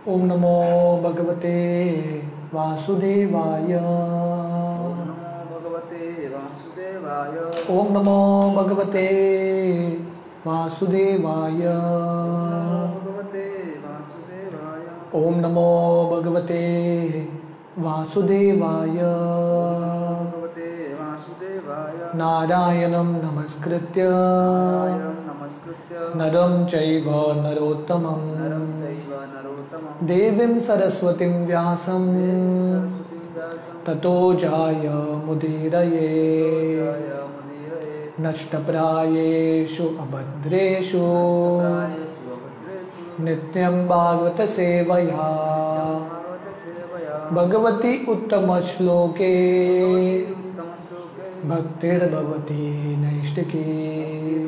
ओम नमो भगवते वासुदेवाय। ओम नमो भगवते वासुदेवाय। ओम नमो भगवते वासुदेवाय। भगवते वासुदेवाय। ओम नमो भगवते वासुदेवाय। भगवते वासुदेवाय। नारायणं नमस्कृत्य नारायणं नमस्कृत्य नरं चैव नरोत्तमं नरं चैव नरोत्तमं देवीं सरस्वतीं व्यासं सरस्वतीं व्यासं ततो जाय मुदीरये। मुदीरये। नष्टप्रायेषु अभद्रेषु प्रायेषु अभद्रेषु नित्यं भागवत सेवया भागवतसेवया भगवती उत्तमश्लोके उत्तमश्लोके भक्तिर्भवति नैष्टिकी।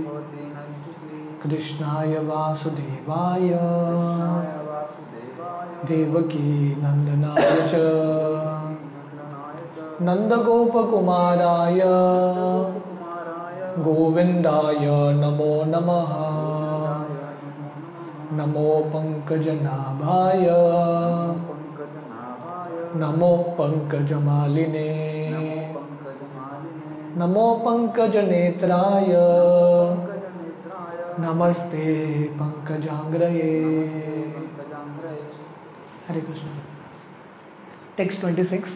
भवति नैष्टिकी। कृष्णाय वासुदेवाय कृष्णाय वासुदेवाय देवकी नन्दनाय च नन्दनाय च नन्दगोपकुमाराय गोपकुमाराय गोविन्दाय नमो नमः। नमो नमो पङ्कजनाभाय पङ्कजनाभाय नमो पङ्कजमालिने पङ्कजमालिने नमो पङ्कजनेत्राय पङ्कजनेत्राय नमस्ते पङ्कजाङ्ग्रये। पङ्कजाङ्ग्रये। हरे कृष्ण। टेक्स्ट 26।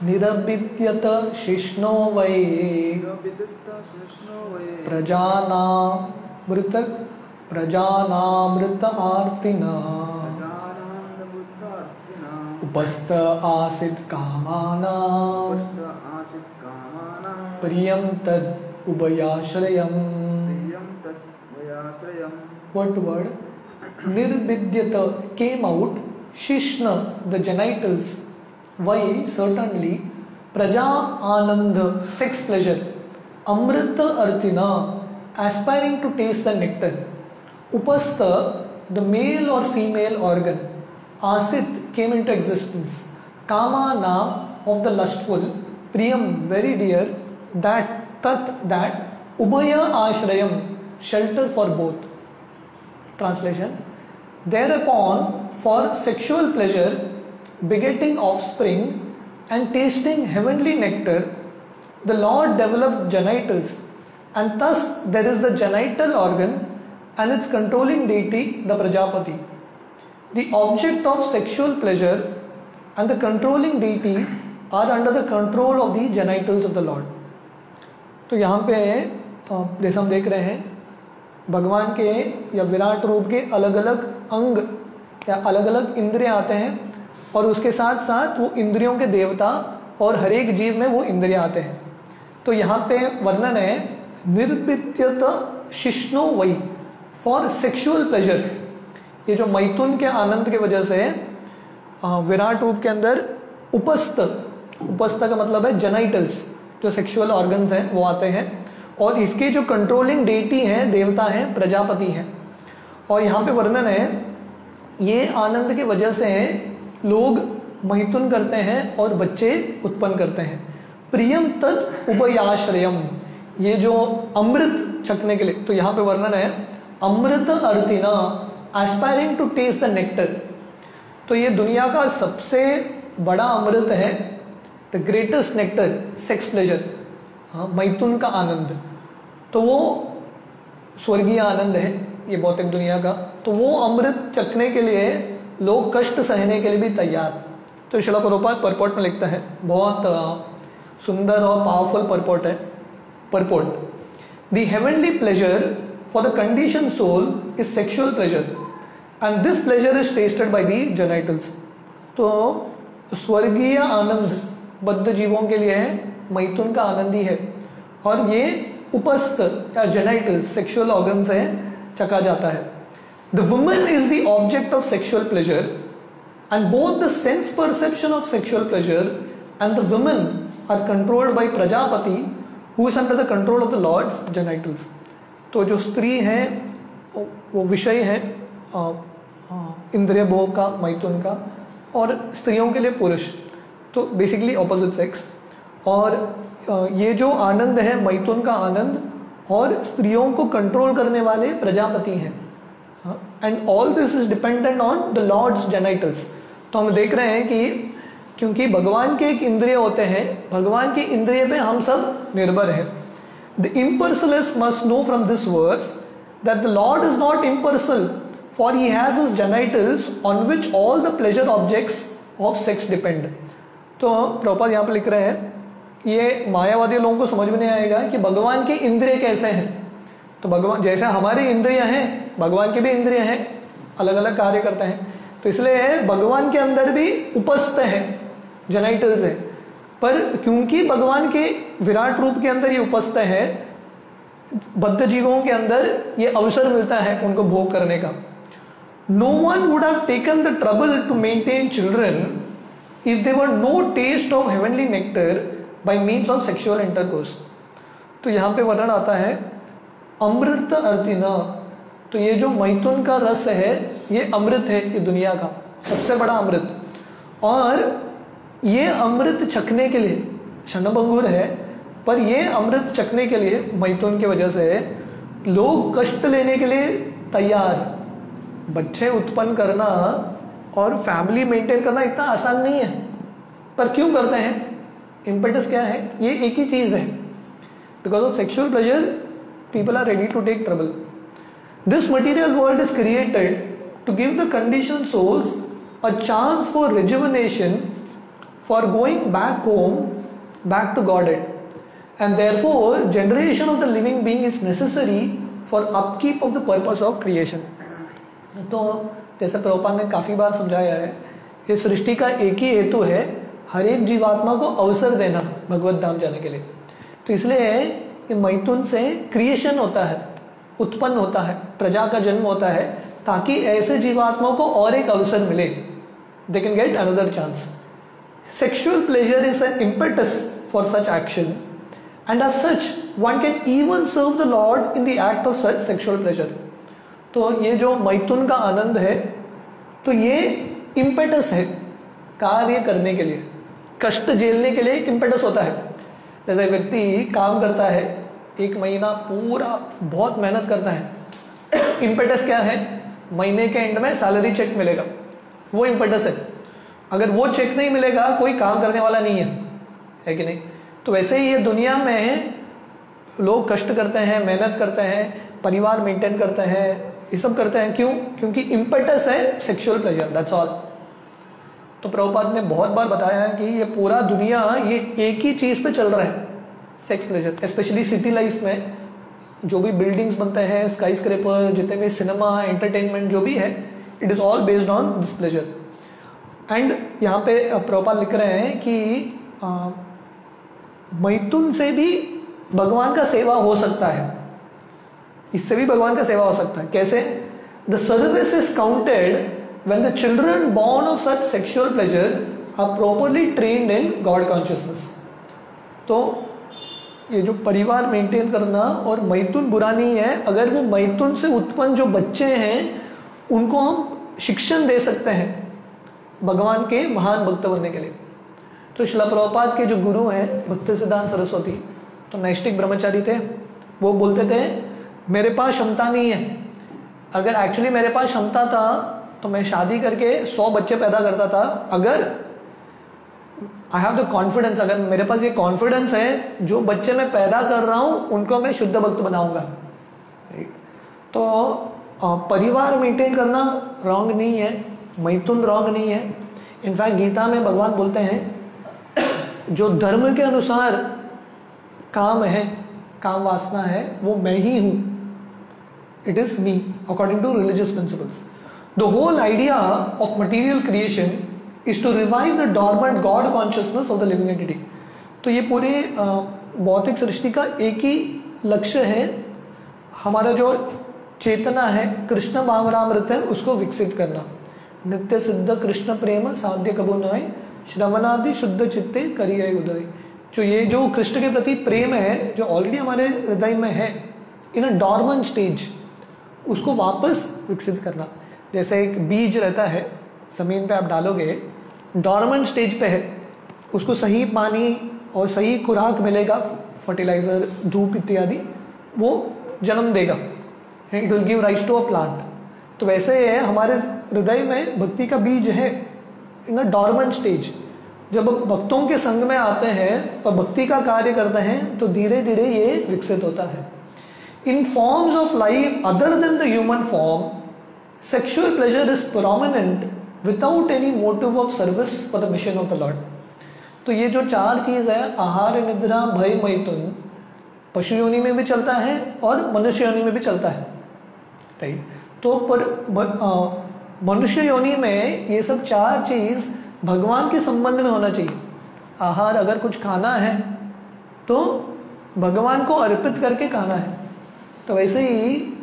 निरविद्यत शिष्णो वै विदित शिष्णो वै प्रजानामृत आर्तिना प्रजानामृतार्थिना उपस्थ आसीत् कामानां आसीत् कामानां प्रियं तद् उभयाश्रयम्। प्रियं तत् वयाश्रयम्। What word? Nirvidyata came out. Shishna, the genitals. Why? Certainly. Praja Ananda, sex pleasure. Amrita Arthina, aspiring to taste the nectar. Upastha, the male or female organ. Asit came into existence. Kama Nam, of the lustful. Priyam, very dear. That, tat, that. Ubhaya Ashrayam, shelter for both. Translation. Thereupon, for sexual pleasure, begetting offspring, and tasting heavenly nectar, the Lord developed genitals, and thus there is the genital organ and its controlling deity, the Prajapati. The object of sexual pleasure and the controlling deity are under the control of the genitals of the Lord. तो यहाँ पे जैसे हम देख रहे हैं भगवान के या विराट रूप के अलग अलग अंग या अलग अलग इंद्रियां आते हैं और उसके साथ साथ वो इंद्रियों के देवता और हर एक जीव में वो इंद्रियां आते हैं। तो यहाँ पे वर्णन है निर्विद्यत शिष्णो वै, फॉर सेक्सुअल प्लेजर। ये जो मैथुन के आनंद के वजह से विराट रूप के अंदर उपस्थ का मतलब है जेनाइटल्स, जो सेक्सुअल ऑर्गन्स हैं वो आते हैं और इसके जो कंट्रोलिंग डेटी हैं, देवता हैं, प्रजापति हैं। और यहाँ पे वर्णन है ये आनंद की वजह से लोग मैथुन करते हैं और बच्चे उत्पन्न करते हैं। प्रियम तद उभयाश्रयम, ये जो अमृत छकने के लिए, तो यहाँ पे वर्णन है अमृत अर्थिना, aspiring to taste the nectar. तो ये दुनिया का सबसे बड़ा अमृत है, the greatest nectar, sex pleasure, हाँ, मैथुन का आनंद। तो वो स्वर्गीय आनंद है ये भौतिक दुनिया का। तो वो अमृत चखने के लिए लोग कष्ट सहने के लिए भी तैयार। तो श्रील प्रभुपाद परपोर्ट में लिखता है, बहुत सुंदर और पावरफुल परपोर्ट है। Purport, the heavenly pleasure for the conditioned soul is sexual pleasure and this pleasure is tasted by the genitals. तो स्वर्गीय आनंद बद्ध जीवों के लिए है, मैथुन का आनंद ही है और ये उपस्थ या जेनाइटल्स, सेक्सुअल ऑर्गन से चखा जाता है। The woman is the object of sexual pleasure and both the sense perception of sexual pleasure and the woman are controlled by Prajapati who is under the control of the Lord's genitals. तो जो स्त्री है वो विषय है इंद्रिय भोग का, मैथुन का, और स्त्रियों के लिए पुरुष, तो बेसिकली ऑपोजिट सेक्स। और ये जो आनंद है मैथुन का आनंद, और स्त्रियों को कंट्रोल करने वाले प्रजापति हैं। And all this is dependent on the Lord's genitals. तो हम देख रहे हैं कि क्योंकि भगवान के एक इंद्रिय होते हैं, भगवान के इंद्रिय पे हम सब निर्भर हैं। The impersonalist must know from this verse that the Lord is not impersonal, for he has his genitals on which all the pleasure objects of sex depend। तो प्रभुपाद यहाँ पे लिख रहे हैं, ये मायावादी लोगों को समझ में नहीं आएगा कि भगवान के इंद्रिय कैसे हैं। तो भगवान जैसे हमारे इंद्रिय हैं, भगवान के भी इंद्रिय हैं, अलग अलग कार्य करते हैं। तो इसलिए भगवान के अंदर भी उपस्थ है, जेनाइटल्स है, पर क्योंकि भगवान के विराट रूप के अंदर ये उपस्थ है, बद्ध जीवों के अंदर ये अवसर मिलता है उनको भोग करने का। No one would have taken the trouble to maintain children if there were no taste of heavenly nectar by means of sexual intercourse. तो यहाँ पे वर्णन आता है अमृत अर्थिना। तो ये जो मैथुन का रस है ये अमृत है, ये दुनिया का सबसे बड़ा अमृत। और ये अमृत चखने के लिए क्षणभंगुर है, पर ये अमृत चखने के लिए मैथुन की वजह से लोग कष्ट लेने के लिए तैयार। बच्चे उत्पन्न करना और फैमिली मेंटेन करना इतना आसान नहीं है, पर क्यों करते हैं? इम्पेटस क्या है? ये एक ही चीज है, because of sexual pleasure people are ready to take trouble. This material world is created to give the conditioned souls a chance for rejuvenation, for going back home, back to Godhead, and therefore generation of the living being is necessary for upkeep of the purpose of creation। तो जैसे प्रभुपाद ने काफी बार समझाया है, ये सृष्टि का एक ही हेतु है, हर एक जीवात्मा को अवसर देना भगवत धाम जाने के लिए। तो इसलिए ये मैथुन से क्रिएशन होता है, उत्पन्न होता है, प्रजा का जन्म होता है, ताकि ऐसे जीवात्माओं को और एक अवसर मिले, they can get another chance. Sexual pleasure is an impetus for such action, and as such one can even serve the Lord in the act of such sexual pleasure। तो ये जो मैथुन का आनंद है, तो ये impetus है कार्य करने के लिए, कष्ट झेलने के लिए एक impetus होता है। जैसे व्यक्ति काम करता है, एक महीना पूरा बहुत मेहनत करता है, impetus क्या है? महीने के एंड में सैलरी चेक मिलेगा, वो impetus है। अगर वो चेक नहीं मिलेगा कोई काम करने वाला नहीं है कि नहीं? तो वैसे ही ये दुनिया में लोग कष्ट करते हैं, मेहनत करते हैं, परिवार मेंटेन करते हैं, ये सब करते हैं। क्यों? क्योंकि इम्पेटस है सेक्सुअल प्लेजर, दैट्स ऑल। तो प्रभुपाद ने बहुत बार बताया है कि ये पूरा दुनिया ये एक ही चीज पे चल रहा है, sex pleasure. Specially city life में जो भी बिल्डिंग्स बनते हैं, स्काई स्क्रैपर, जितने भी सिनेमा, एंटरटेनमेंट जो भी है, it is all based on this pleasure. And यहाँ पे प्रभुपाद लिख रहे हैं कि मैथुन से भी भगवान का सेवा हो सकता है, इससे भी भगवान का सेवा हो सकता है। कैसे? The service is counted when the children born of such sexual pleasure are properly trained in God consciousness. तो ये जो परिवार मेंटेन करना और मैथुन बुरा नहीं है, अगर वो मैथुन से उत्पन्न जो बच्चे हैं उनको हम शिक्षण दे सकते हैं भगवान के महान भक्त बनने के लिए। तो श्रील प्रभुपाद के जो गुरु हैं भक्ति सिद्धांत सरस्वती, तो नैष्ठिक ब्रह्मचारी थे, वो बोलते थे मेरे पास क्षमता नहीं है, अगर एक्चुअली मेरे पास क्षमता था तो मैं शादी करके 100 बच्चे पैदा करता था। अगर आई हैव द कॉन्फिडेंस, अगर मेरे पास ये कॉन्फिडेंस है जो बच्चे मैं पैदा कर रहा हूँ उनको मैं शुद्ध भक्त बनाऊंगा। तो परिवार मेंटेन करना रॉन्ग नहीं है, मैथुन रॉन्ग नहीं है। इनफैक्ट गीता में भगवान बोलते हैं जो धर्म के अनुसार काम है, काम वासना है, वो मैं ही हूं, it is me according to religious principles. The whole idea of material creation is to revive the dormant God consciousness of the living entity. तो ये पूरे भौतिक सृष्टि का एक ही लक्ष्य है, हमारा जो चेतना है, कृष्ण भावनामृत है, उसको विकसित करना। नित्य सिद्ध कृष्ण प्रेम साध्य कबो नाय, श्रवणादि शुद्ध चित्ते करिए उदय। जो ये जो कृष्ण के प्रति प्रेम है, जो ऑलरेडी हमारे हृदय में है इन अ डॉर्मेंट स्टेज, उसको वापस विकसित करना। जैसे एक बीज रहता है, जमीन पे आप डालोगे, डॉर्मेंट स्टेज पे है, उसको सही पानी और सही खुराक मिलेगा, फर्टिलाइजर, धूप इत्यादि, वो जन्म देगा, it will give rise to a plant. तो वैसे है हमारे हृदय में भक्ति का बीज है इन अ डॉर्मेंट स्टेज। जब भक्तों के संग में आते हैं और भक्ति का कार्य करते हैं तो धीरे धीरे ये विकसित होता है। In forms of life other than the human form, sexual pleasure is prominent without any motive of service for the mission of the Lord. तो ये जो चार चीज है, आहार, निद्रा, भय, मैथुन, पशु योनि में भी चलता है और मनुष्य योनि में भी चलता है, राइट। तो पर मनुष्य योनि में ये सब चार चीज भगवान के संबंध में होना चाहिए। आहार, अगर कुछ खाना है तो भगवान को अर्पित करके खाना है। तो वैसे ही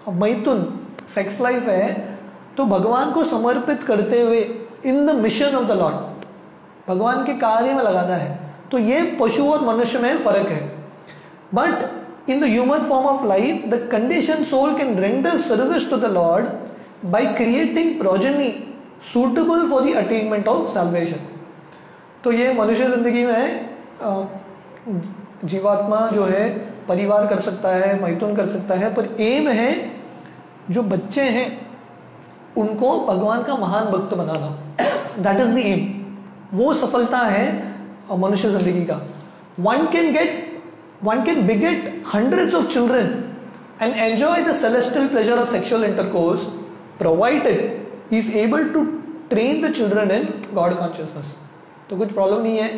मैथुन, सेक्स लाइफ है, तो भगवान को समर्पित करते हुए in the mission of the Lord, भगवान के कार्य में लगाना है। तो ये पशु और मनुष्य में फर्क है। But in the human form of life, the conditioned soul can render service to the Lord by creating progeny suitable for the attainment of salvation. तो ये मनुष्य जिंदगी में जीवात्मा जो है परिवार कर सकता है, मैथुन कर सकता है, पर एम है जो बच्चे हैं उनको भगवान का महान भक्त बनाना। That is the aim. वो सफलता है मनुष्य जिंदगी का। One can beget hundreds of children and enjoy the celestial pleasure of sexual intercourse, provided he is able to train the children in God consciousness. तो कुछ प्रॉब्लम नहीं है,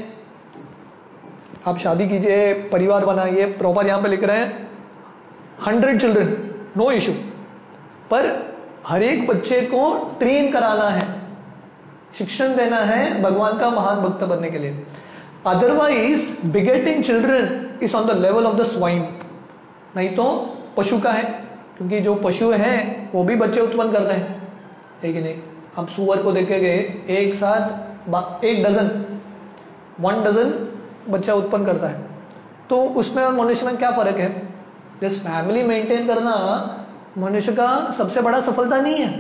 आप शादी कीजिए, परिवार बनाइए। प्रॉपर यहाँ पे लिख रहे हैं 100 चिल्ड्रन, नो इशू, पर हर एक बच्चे को ट्रेन कराना है, शिक्षण देना है भगवान का महान भक्त बनने के लिए। Otherwise begetting children is on the level of the swine. नहीं तो पशु का है, क्योंकि जो पशु है वो भी बच्चे उत्पन्न करते हैं, है कि नहीं। आप सुअर को देखेंगे एक साथ 1 डजन 1 डजन बच्चा उत्पन्न करता है। तो उसमें और मनुष्य में क्या फर्क है? जिस फैमिली मेंटेन करना मनुष्य का सबसे बड़ा सफलता नहीं है,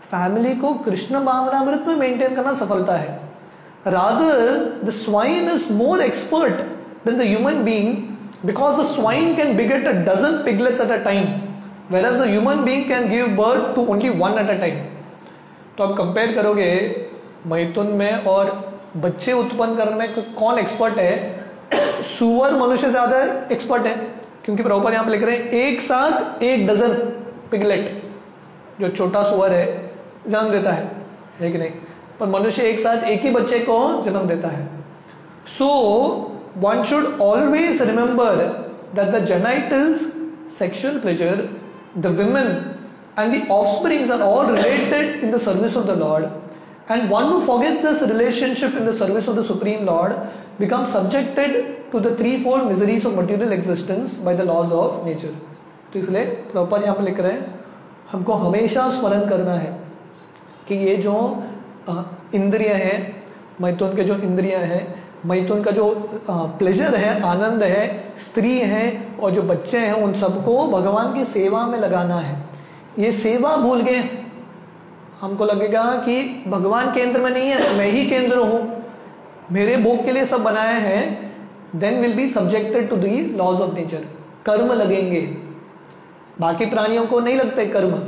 फैमिली को कृष्ण भावनामृत में मेंटेन करना सफलता है। Rather, the swine is more expert than the human being because the swine can beget a dozen piglets at a time, whereas the human being can give birth to only 1 at a time. तो आप compare करोगे मैथुन में और बच्चे उत्पन्न करने में कौन एक्सपर्ट है? सुअर मनुष्य से ज्यादा एक्सपर्ट है, क्योंकि प्रॉपर यहाँ पे लिख रहे हैं एक साथ 1 डजन पिगलेट, जो छोटा सुअर है, जन्म देता है कि नहीं। पर मनुष्य एक साथ एक ही बच्चे को जन्म देता है। So one should always remember that the genitals, sexual pleasure, the women and the offsprings are all related in the service of the Lord, and one who forgets this relationship in the service of the supreme Lord becomes subjected to the 3-fold miseries of material existence by the laws of nature. तो इसलिए proper यहाँ पे लिख रहे हैं, हमको हमेशा स्मरण करना है कि ये जो इंद्रिय है, मैथुन के जो इंद्रिय है, मैथुन का जो प्लेजर है, आनंद है, स्त्री है और जो बच्चे हैं, उन सबको भगवान की सेवा में लगाना है। ये सेवा भूल गए, हमको लगेगा कि भगवान केंद्र में नहीं है, मैं ही केंद्र हूँ, मेरे भोग के लिए सब बनाए हैं, then will be subjected to the laws of nature. कर्म लगेंगे, बाकी प्राणियों को नहीं लगते कर्म,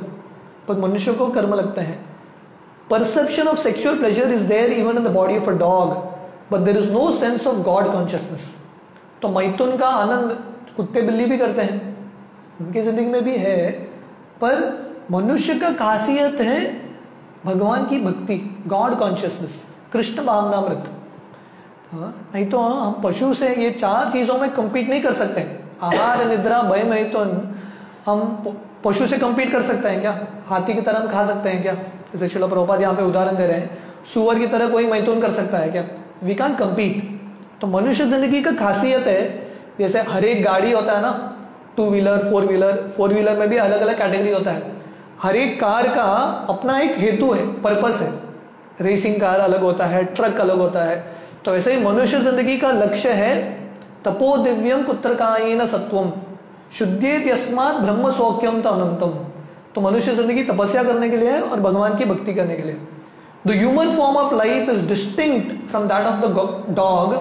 पर मनुष्य को कर्म लगते हैं। Perception of sexual pleasure is there even in the body of a dog, but there is no sense of God consciousness. तो मैथुन का आनंद कुत्ते बिल्ली भी करते हैं, उनकी जिंदगी में भी है, पर मनुष्य का खासियत है भगवान की भक्ति, गॉड कॉन्शियसनेस, कृष्ण भावनामृत। नहीं तो हम पशु से ये 4 चीजों में compete नहीं कर सकते। आहार, निद्रा, भय, मैथुन, हम पशु से compete कर सकते हैं क्या? हाथी की तरह हम खा सकते हैं क्या? जैसे श्रील प्रभुपाद यहाँ पे उदाहरण दे रहे हैं, सुअर की तरह कोई मैथुन कर सकता है क्या? We can't compete. तो मनुष्य जिंदगी का खासियत है, जैसे हर एक गाड़ी होता है ना, 2 व्हीलर, 4 व्हीलर, 4 व्हीलर में भी अलग अलग कैटेगरी होता है। हर एक कार का अपना एक हेतु है, पर्पस है। रेसिंग कार अलग होता है, ट्रक अलग होता है। तो ऐसे ही मनुष्य जिंदगी का लक्ष्य है तपो दिव्यम पुत्रकायेन सत्वम शुद्धेत यस्मात् ब्रह्म सौख्यम अनंतम। तो मनुष्य जिंदगी तपस्या करने के लिए है और भगवान की भक्ति करने के लिए। The human form of life is distinct from that of the dog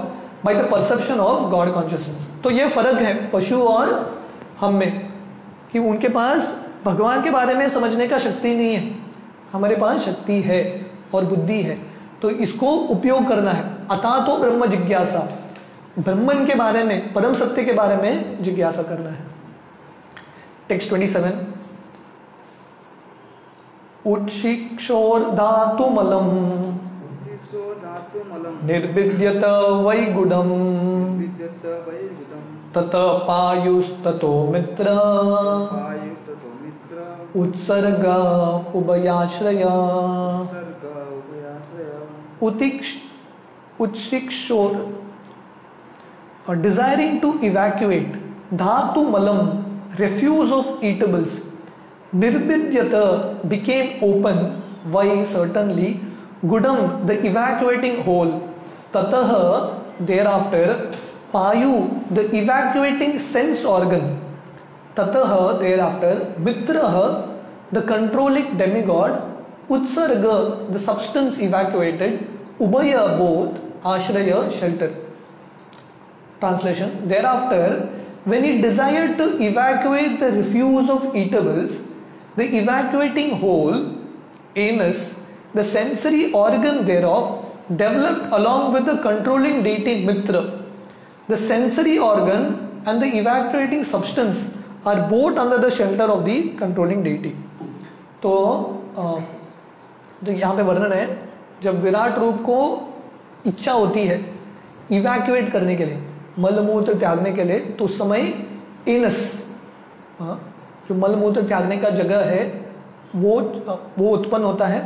by the perception of God consciousness. तो ये फर्क है पशु और हम में, कि उनके पास भगवान के बारे में समझने का शक्ति नहीं है, हमारे पास शक्ति है और बुद्धि है, तो इसको उपयोग करना है। अतः तो ब्रह्म जिज्ञासा, ब्रह्मन के बारे में, परम सत्य के बारे में जिज्ञासा करना है। टेक्स्ट 27, उत्शिक्षोर्धातुमलम् निर्विद्यत वैगुणम् तत पायुस्ततो मित्र उत्सर्ग उभयाश्रय उत्शिक्षोर desiring to evacuate, dhatu malam, refuse of eatables, nirbidyata, became open, why certainly, gudam, the evacuating hole, tataha, thereafter, payu, the evacuating sense organ, tataha, thereafter, mitraha, the controlling demigod, utsarga, the substance evacuated, ubaya, both, ashraya, shelter. Translation, thereafter, when he desired to evacuate the refuse of eatables, the evacuating hole, anus, the sensory organ thereof, developed along with the controlling deity Mitra. The sensory organ and the evacuating substance are both under the shelter of the controlling deity. तो जो यहाँ पे वर्णन है, जब विराट रूप को इच्छा होती है इवैक्यूएट करने के लिए, मलमूत्र त्यागने के लिए, तो उस समय एनस, जो मलमूत्र त्यागने का जगह है, वो उत्पन्न होता है।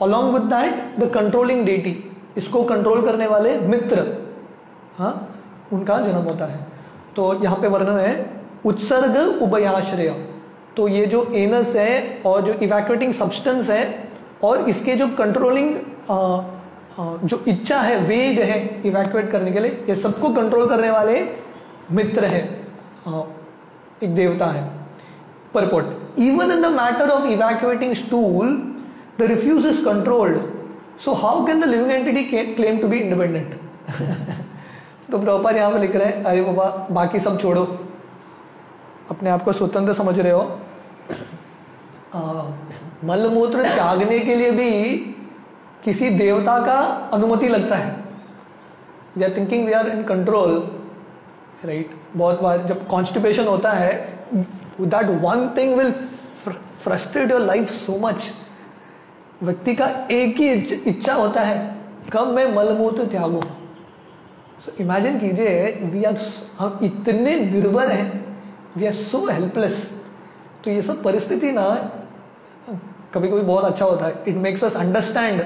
Along with that the controlling deity, इसको कंट्रोल करने वाले मित्र, उनका जन्म होता है। तो यहाँ पे वर्णन है उत्सर्ग उभयाश्रय, तो ये जो एनस है और जो इवैक्यूएटिंग सब्सटेंस है और इसके जो कंट्रोलिंग जो इच्छा है, वेग है इवैक्यूएट करने के लिए, ये सबको कंट्रोल करने वाले मित्र है, एक देवता है। Purport, even in the matter of evacuating stool the refuse is controlled, so how can the living entity claim to be independent. तो प्रभुपाद यहाँ पे लिख रहे हैं, अरे बाबा बाकी सब छोड़ो, अपने आप को स्वतंत्र समझ रहे हो, मलमूत्र त्यागने के लिए भी किसी देवता का अनुमति लगता है। We are thinking we are in control, right. बहुत बार जब कॉन्स्टिपेशन होता है, that one thing will frustrate your life so much. व्यक्ति का एक ही इच्छा होता है, कब मैं मलमूत्र त्यागूं। सो इमेजिन कीजिए, हम इतने निर्भर हैं, वी आर सो हेल्पलेस। तो ये सब परिस्थिति ना कभी कभी बहुत अच्छा होता है, इट मेक्स अस अंडरस्टैंड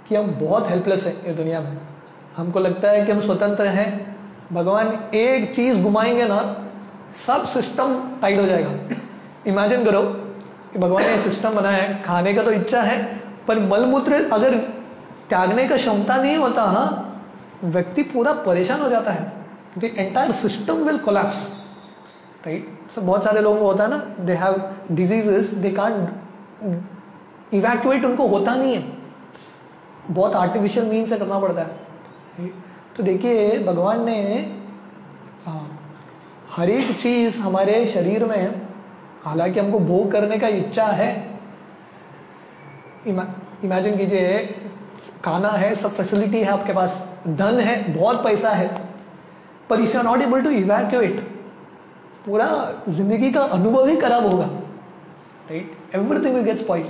कि हम बहुत हेल्पलेस हैं इस दुनिया में। हमको लगता है कि हम स्वतंत्र हैं, भगवान एक चीज़ घुमाएंगे ना, सब सिस्टम टाइट हो जाएगा। इमेजिन करो कि भगवान ने सिस्टम बनाया है, खाने का तो इच्छा है, पर मलमूत्र अगर त्यागने का क्षमता नहीं होता, व्यक्ति पूरा परेशान हो जाता है, the entire system will collapse, right. So बहुत सारे लोगों को होता है ना, they have diseases, they can't evacuate, उनको होता नहीं है, बहुत आर्टिफिशियल मीन से करना पड़ता है। तो देखिए भगवान ने हर एक चीज़ हमारे शरीर में, हालांकि हमको भोग करने का इच्छा है, इमेजिन कीजिए खाना है, सब फैसिलिटी है आपके पास, धन है, बहुत पैसा है, पर if you are not able to evacuate, पूरा जिंदगी का अनुभव ही खराब होगा, right. Everything will get spoiled.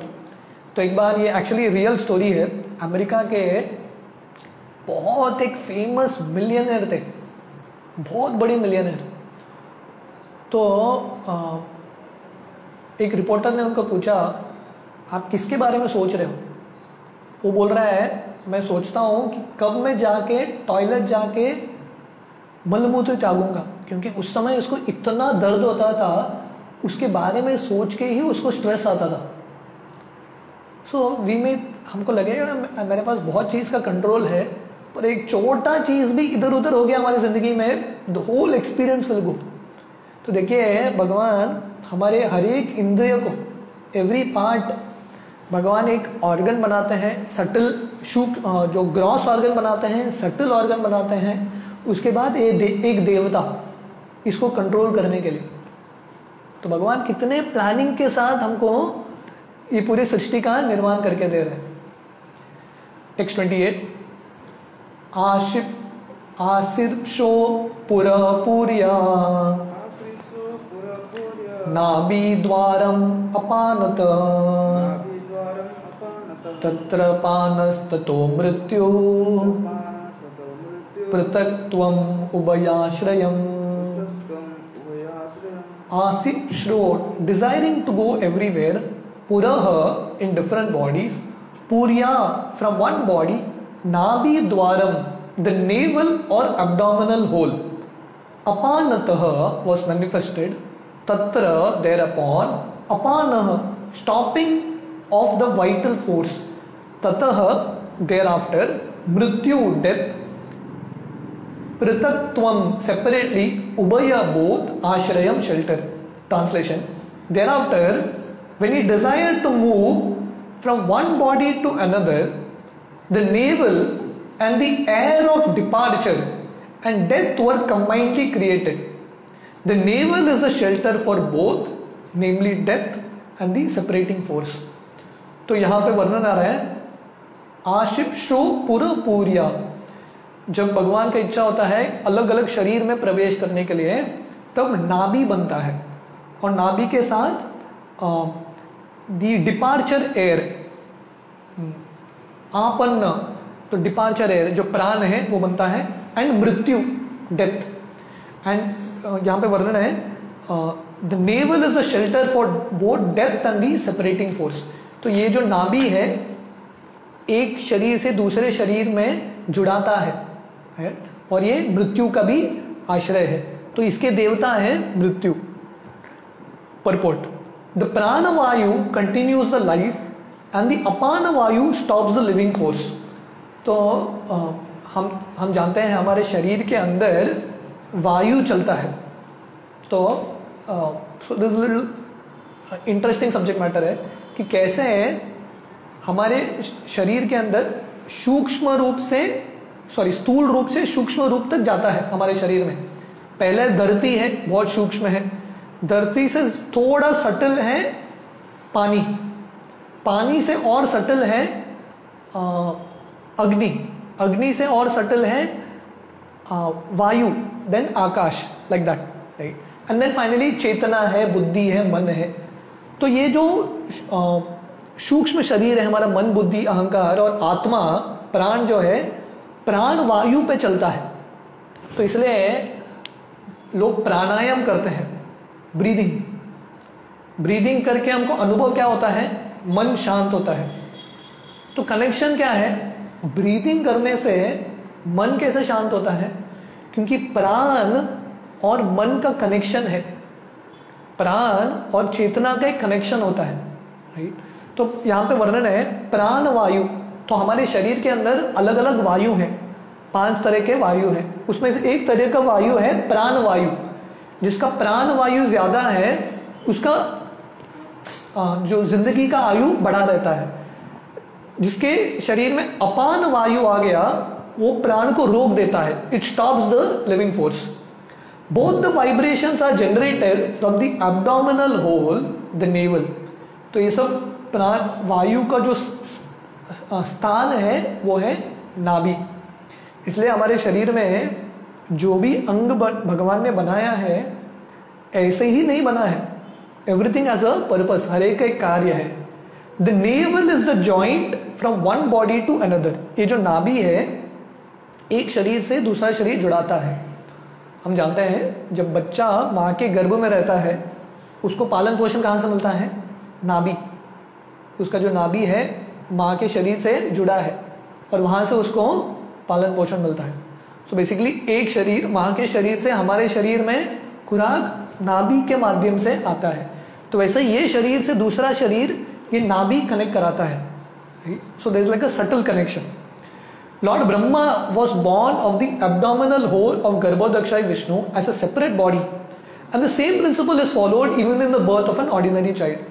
तो एक बार, ये एक्चुअली रियल स्टोरी है, अमेरिका के बहुत एक फेमस मिलियनर थे, बहुत बड़े मिलियनर। तो एक रिपोर्टर ने उनको पूछा, आप किसके बारे में सोच रहे हो? वो बोल रहा है, मैं सोचता हूँ कि कब मैं जाके टॉयलेट जाके मलमूत्र त्यागूंगा, क्योंकि उस समय उसको इतना दर्द होता था, उसके बारे में सोच के ही उसको स्ट्रेस आता था। सो हमको लगेगा मेरे पास बहुत चीज़ का कंट्रोल है, पर एक छोटा चीज़ भी इधर उधर हो गया हमारी ज़िंदगी में, the whole experience will go. तो देखिए भगवान हमारे हर एक इंद्रिय को, एवरी पार्ट, भगवान एक ऑर्गन बनाते हैं, सटल जो ग्रॉस ऑर्गन बनाते हैं, सटल ऑर्गन बनाते हैं, उसके बाद एक देवता इसको कंट्रोल करने के लिए। तो भगवान कितने प्लानिंग के साथ हमको ये पूरी सृष्टि का निर्माण करके दे रहे हैं। टेक्स्ट 28, आशीर्षो पुरपूर्या आश्रिषो पुरपूर्य नाभिद्वारम् अपानत नाभिद्वारम् अपानत तत्र पानस्ततो मृत्यु पानसतो मृत्यु पृथक्त्वम् उभयाश्रयम् तत्त्वम् उभयाश्रयम् आशिश्रो desiring to go everywhere, puraha in different bodies, purya from one body, nabi dwaram the navel or abdominal hole, apanatah was manifested, tatra thereupon, apanah stopping of the vital force, tatah thereafter, mrityu death, Pritaktvam separately, Ubaya both, Ashrayam shelter. Translation. Thereafter, when he desired to move from one body to another, the navel and the air of departure and death were combinedly created. The navel is the shelter for both, namely death and the separating force. तो यहाँ पे वर्णन आ रहा है आशिप्शो पुरपूर्या। जब भगवान का इच्छा होता है अलग अलग शरीर में प्रवेश करने के लिए, तब नाभि बनता है और नाभि के साथ दी डिपार्चर एयर आपन्न, तो डिपार्चर एयर जो प्राण है वो बनता है, एंड मृत्यु डेथ। एंड यहाँ पे वर्णन है the navel is the shelter for both death and the separating force. तो ये जो नाभि है एक शरीर से दूसरे शरीर में जुड़ाता है और ये मृत्यु का भी आश्रय है, तो इसके देवता है मृत्यु। Purport, the prana vayu continues the life and the apana vayu stops the living force. तो हम जानते हैं हमारे शरीर के अंदर वायु चलता है। तो so this little interesting subject matter है कि कैसे हमारे शरीर के अंदर सूक्ष्म रूप से स्थूल रूप से सूक्ष्म रूप तक जाता है हमारे शरीर में। पहले धरती है, बहुत सूक्ष्म है। धरती से थोड़ा सटल है पानी, पानी से और सटल है अग्नि, अग्नि से और सटल है वायु, then akash, like that, right. And then finally चेतना है, बुद्धि है, मन है। तो ये जो सूक्ष्म शरीर है हमारा, मन, बुद्धि, अहंकार और आत्मा, प्राण जो है, प्राण वायु पे चलता है। तो इसलिए लोग प्राणायाम करते हैं, ब्रीदिंग करके हमको अनुभव क्या होता है, मन शांत होता है। तो कनेक्शन क्या है, ब्रीदिंग करने से मन कैसे शांत होता है, क्योंकि प्राण और मन का कनेक्शन है, प्राण और चेतना का एक कनेक्शन होता है, राइट। तो यहाँ पे वर्णन है प्राण वायु। तो हमारे शरीर के अंदर अलग अलग वायु हैं, 5 तरह के वायु हैं। उसमें से एक तरह का वायु है प्राण वायु। जिसका प्राण वायु ज्यादा है उसका जो जिंदगी का आयु बढ़ा रहता है। जिसके शरीर में अपान वायु आ गया वो प्राण को रोक देता है, it stops the living force. Both the vibrations are generated from the abdominal hole, the navel. तो ये सब प्राण वायु का जो स्थान है वो है नाभि। इसलिए हमारे शरीर में जो भी अंग भगवान ने बनाया है ऐसे ही नहीं बना है, एवरीथिंग हैज अ पर्पस, हर एक कार्य है। The navel is the joint from one body to another. ये जो नाभि है एक शरीर से दूसरा शरीर जुड़ाता है। हम जानते हैं जब बच्चा माँ के गर्भ में रहता है उसको पालन पोषण कहाँ से मिलता है, नाभि। उसका जो नाभि है माँ के शरीर से जुड़ा है और वहाँ से उसको पालन पोषण मिलता है। सो बेसिकली एक शरीर, माँ के शरीर से हमारे शरीर में खुराक नाभि के माध्यम से आता है। तो वैसे ये शरीर से दूसरा शरीर ये नाभि कनेक्ट कराता है। So there is like a subtle connection. Lord Brahma was born of the abdominal hole of Garbhodakshai Vishnu as a separate body, and the same principle is followed even in the birth of an ordinary child,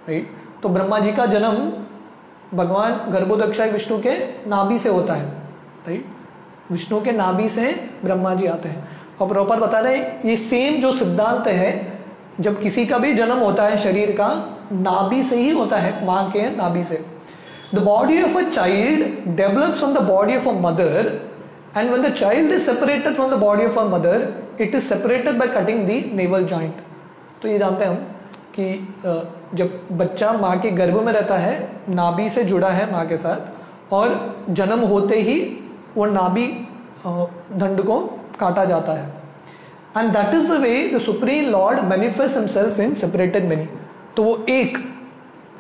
right? तो ब्रह्मा जी का जन्म भगवान गर्भोदक्षाय विष्णु के नाभि से होता है, right. Vishnu के नाभि से ब्रह्मा जी आते हैं। और प्रॉपर बता रहे ये सेम जो सिद्धांत है जब किसी का भी जन्म होता है शरीर का, नाभि से ही होता है, माँ के नाभि से. The body of a child develops from the body of a mother, and when the child is separated from the body of a mother, it is separated by cutting the navel joint. तो ये जानते हैं हम कि जब बच्चा माँ के गर्भ में रहता है, नाभि से जुड़ा है माँ के साथ, और जन्म होते ही वो नाभि दंड को काटा जाता है. And that is the way the Supreme Lord manifests himself in separated many. तो वो एक,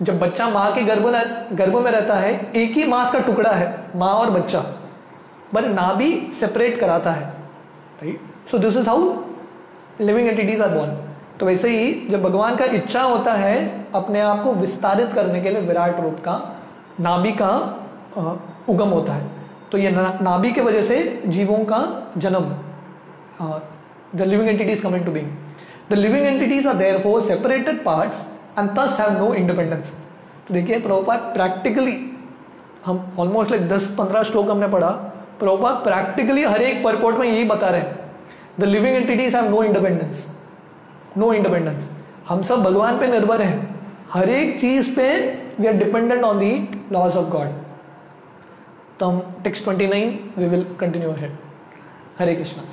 जब बच्चा माँ के गर्भ में रहता है, एक ही मांस का टुकड़ा है, माँ और बच्चा, पर नाभि सेपरेट कराता है, right. So this is how living entities are born. तो वैसे ही जब भगवान का इच्छा होता है अपने आप को विस्तारित करने के लिए, विराट रूप का, नाभि का उगम होता है. तो ये नाभि के वजह से जीवों का जन्म, the living entities come into being. The living entities are therefore separated parts and thus have no independence. तो देखिए प्रभुपाद प्रैक्टिकली, हम ऑलमोस्ट लाइक 10-15 श्लोक हमने पढ़ा, प्रभुपाद प्रैक्टिकली हर एक परपोर्ट में यही बता रहे हैं, the living entities have no independence, no independence. हम सब भगवान पे निर्भर हैं, हर एक चीज पे we are dependent on the laws of God. तो हम text 29 we will continue ahead. Hare Krishna.